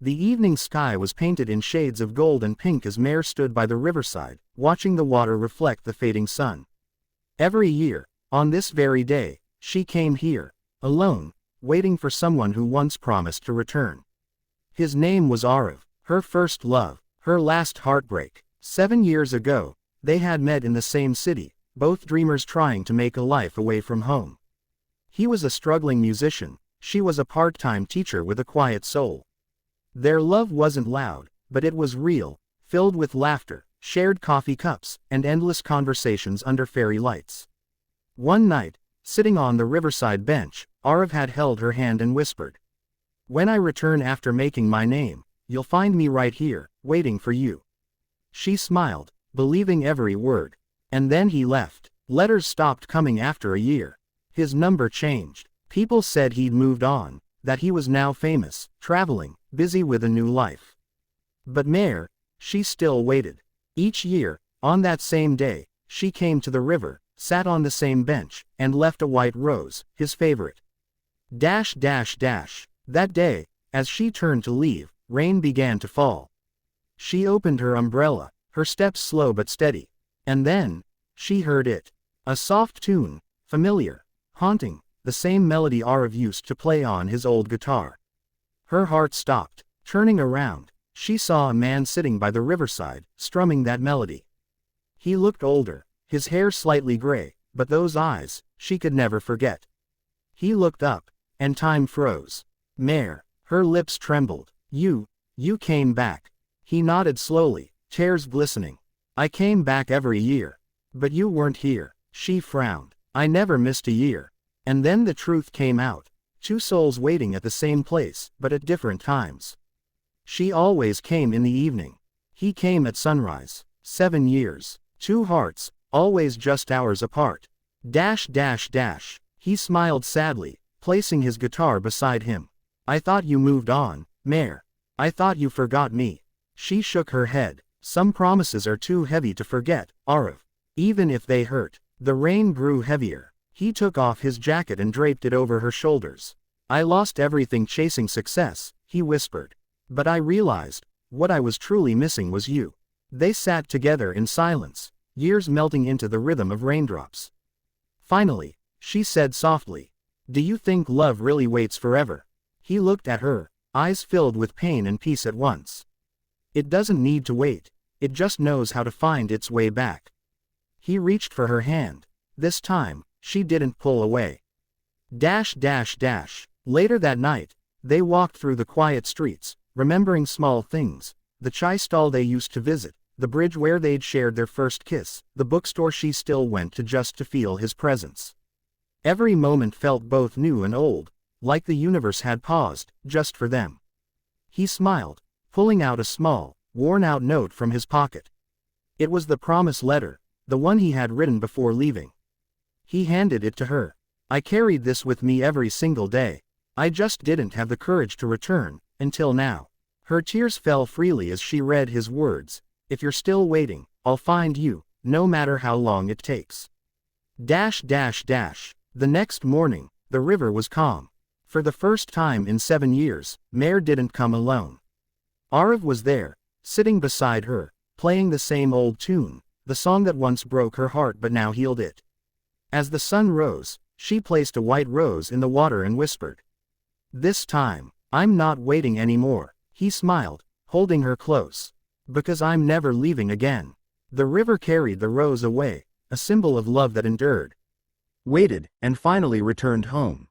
The evening sky was painted in shades of gold and pink as Mare stood by the riverside, watching the water reflect the fading sun. Every year, on this very day, she came here, alone, waiting for someone who once promised to return. His name was Arav, her first love, her last heartbreak. 7 years ago, they had met in the same city, both dreamers trying to make a life away from home. He was a struggling musician, she was a part-time teacher with a quiet soul. Their love wasn't loud, but it was real, filled with laughter, shared coffee cups, and endless conversations under fairy lights. One night, sitting on the riverside bench, Arav had held her hand and whispered, "When I return after making my name, you'll find me right here, waiting for you." She smiled, believing every word. And then he left. Letters stopped coming after a year. His number changed. People said he'd moved on, that he was now famous, traveling, busy with a new life. But Mare, she still waited. Each year, on that same day, she came to the river, sat on the same bench, and left a white rose, his favorite. That day, as she turned to leave, rain began to fall. She opened her umbrella, her steps slow but steady. And then, she heard it. A soft tune, familiar, haunting, the same melody Arav used to play on his old guitar. Her heart stopped. Turning around, she saw a man sitting by the riverside, strumming that melody. He looked older, his hair slightly gray, but those eyes, she could never forget. He looked up, and time froze. "Mare," her lips trembled. You came back." He nodded slowly, tears glistening. "I came back every year. But you weren't here." She frowned. "I never missed a year." And then the truth came out. Two souls waiting at the same place, but at different times. She always came in the evening. He came at sunrise. 7 years. Two hearts, always just hours apart. He smiled sadly, placing his guitar beside him. "I thought you moved on, Mare. I thought you forgot me." She shook her head. "Some promises are too heavy to forget, Arav. Even if they hurt." The rain grew heavier. He took off his jacket and draped it over her shoulders. "I lost everything chasing success," he whispered. "But I realized, what I was truly missing was you." They sat together in silence, years melting into the rhythm of raindrops. Finally, she said softly, "Do you think love really waits forever?" He looked at her, eyes filled with pain and peace at once. "It doesn't need to wait, it just knows how to find its way back." He reached for her hand. This time, she didn't pull away. Later that night, they walked through the quiet streets, remembering small things, the chai stall they used to visit, the bridge where they'd shared their first kiss, the bookstore she still went to just to feel his presence. Every moment felt both new and old, like the universe had paused, just for them. He smiled, pulling out a small, worn-out note from his pocket. It was the promise letter, the one he had written before leaving. He handed it to her. "I carried this with me every single day. I just didn't have the courage to return, until now." Her tears fell freely as she read his words. "If you're still waiting, I'll find you, no matter how long it takes." The next morning, the river was calm. For the first time in 7 years, Mare didn't come alone. Arav was there, sitting beside her, playing the same old tune, the song that once broke her heart but now healed it. As the sun rose, she placed a white rose in the water and whispered, "This time, I'm not waiting anymore." He smiled, holding her close. "Because I'm never leaving again." The river carried the rose away, a symbol of love that endured, waited, and finally returned home.